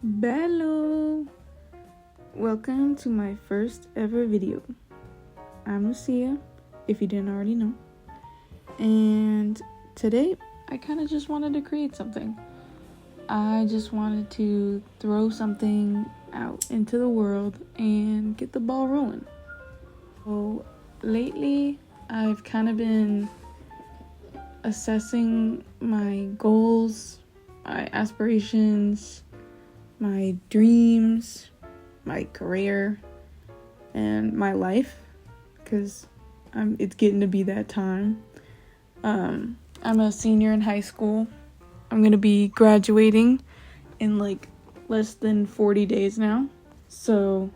Bello! Welcome to my first ever video. I'm Lucia, if you didn't already know. And today, I kind of just wanted to create something. I just wanted to throw something out into the world and get the ball rolling. So, lately, I've kind of been assessing my goals, my aspirations, my dreams, my career, and my life, because it's getting to be that time. I'm a senior in high school. I'm going to be graduating in like less than 40 days now. So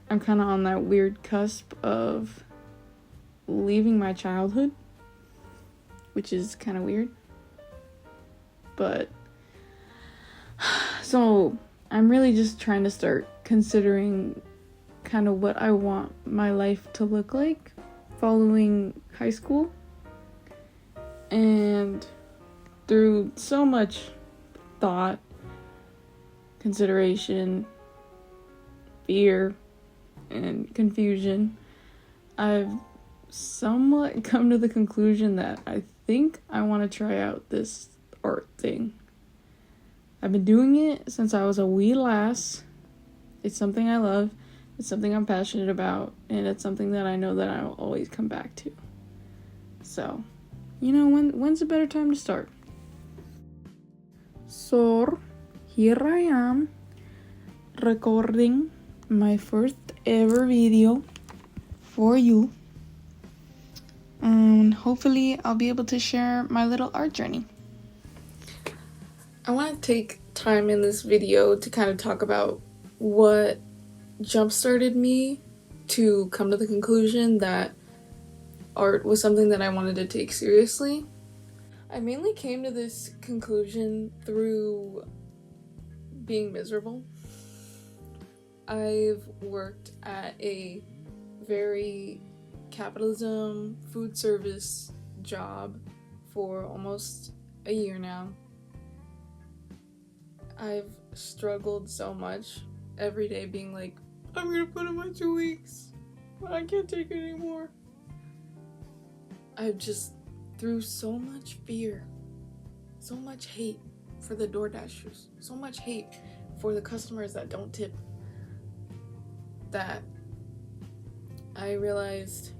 I'm kind of on that weird cusp of leaving my childhood, which is kind of weird. But so I'm really just trying to start considering kind of what I want my life to look like following high school. And through so much thought, consideration, fear, and confusion, I've somewhat come to the conclusion that I think I want to try out this art thing. I've been doing it since I was a wee lass. It's something I love, it's something I'm passionate about, and it's something that I know that I'll always come back to. So, when's a better time to start? So, here I am, recording my first ever video for you. And hopefully I'll be able to share my little art journey. I want to take time in this video to kind of talk about what jump-started me to come to the conclusion that art was something that I wanted to take seriously. I mainly came to this conclusion through being miserable. I've worked at a very capitalism, food service job for almost a year now. I've struggled so much every day being like, I'm gonna put in my 2 weeks, but I can't take it anymore. I've just, through so much fear, so much hate for the DoorDashers, so much hate for the customers that don't tip, that I realized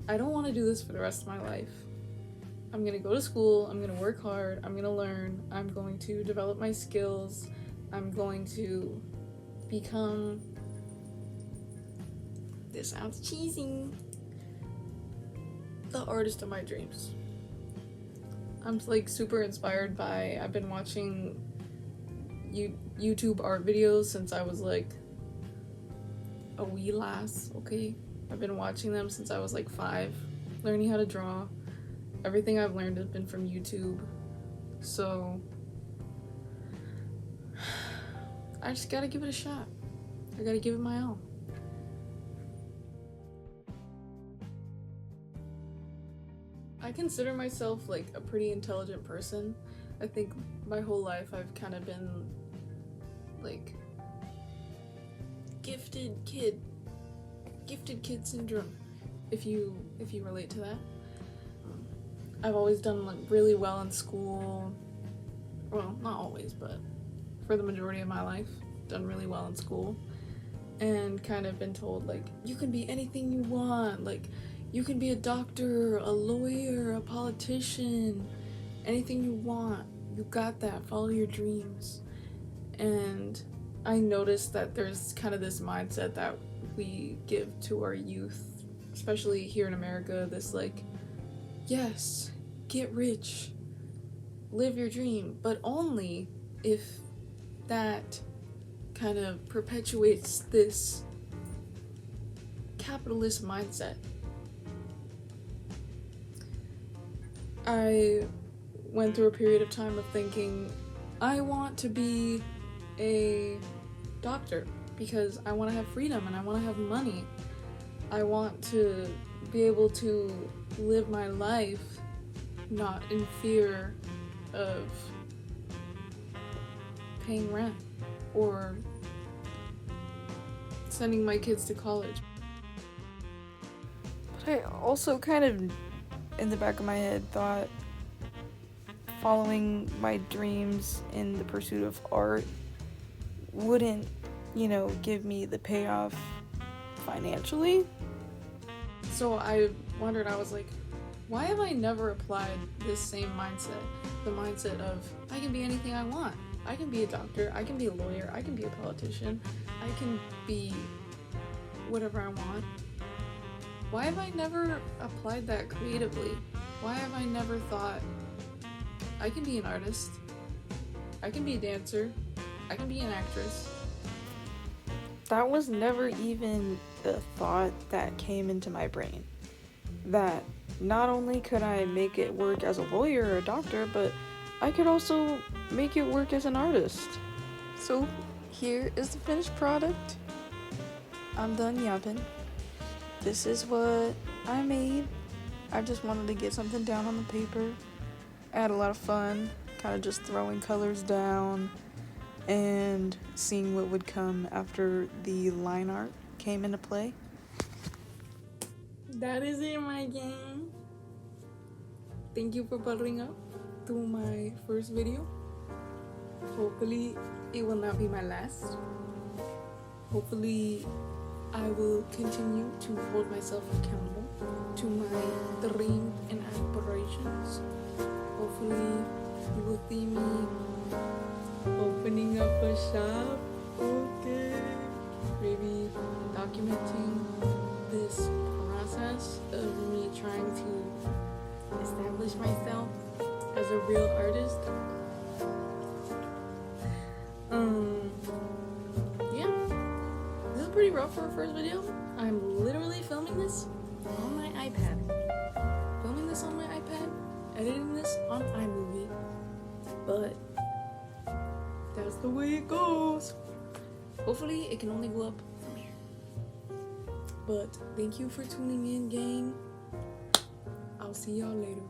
I don't want to do this for the rest of my life. I'm going to go to school, I'm going to work hard, I'm going to learn, I'm going to develop my skills, I'm going to become, this sounds cheesy, the artist of my dreams. I'm like super inspired by, I've been watching YouTube art videos since I was like a wee lass, okay? I've been watching them since I was like 5, learning how to draw. Everything I've learned has been from YouTube. So I just gotta give it a shot. I gotta give it my all. I consider myself like a pretty intelligent person. I think my whole life I've kind of been like gifted kid syndrome, if you relate to that. I've always done like really well in school. Well, not always, but for the majority of my life, done really well in school, and kind of been told like, you can be anything you want, like you can be a doctor, a lawyer, a politician, anything you want, you got that, follow your dreams. And I noticed that there's kind of this mindset that we give to our youth, especially here in America, this like, yes, get rich, live your dream, but only if that kind of perpetuates this capitalist mindset. I went through a period of time of thinking, I want to be a doctor because I want to have freedom and I want to have money. I want to be able to live my life not in fear of paying rent or sending my kids to college. But I also kind of, in the back of my head, thought following my dreams in the pursuit of art wouldn't, give me the payoff financially. So I wondered, I was like, why have I never applied this same mindset? The mindset of, I can be anything I want. I can be a doctor, I can be a lawyer, I can be a politician, I can be whatever I want. Why have I never applied that creatively? Why have I never thought, I can be an artist, I can be a dancer, I can be an actress? That was never even the thought that came into my brain. That not only could I make it work as a lawyer or a doctor, but I could also make it work as an artist. So here is the finished product. I'm done yapping. This is what I made. I just wanted to get something down on the paper. I had a lot of fun, kind of just throwing colors down and seeing what would come after the line art came into play. That is it, my gang. Thank you for buttering up to my first video. Hopefully it will not be my last. Hopefully I will continue to hold myself accountable to my dreams and aspirations. Hopefully you will see me opening up a shop. Okay. Maybe documenting this process of me trying to establish myself as a real artist. Yeah, this is pretty rough for a first video. I'm literally filming this on my iPad. Editing this on iMovie. But that's the way it goes. Hopefully it can only go up from here. But thank you for tuning in, gang. I'll see y'all later.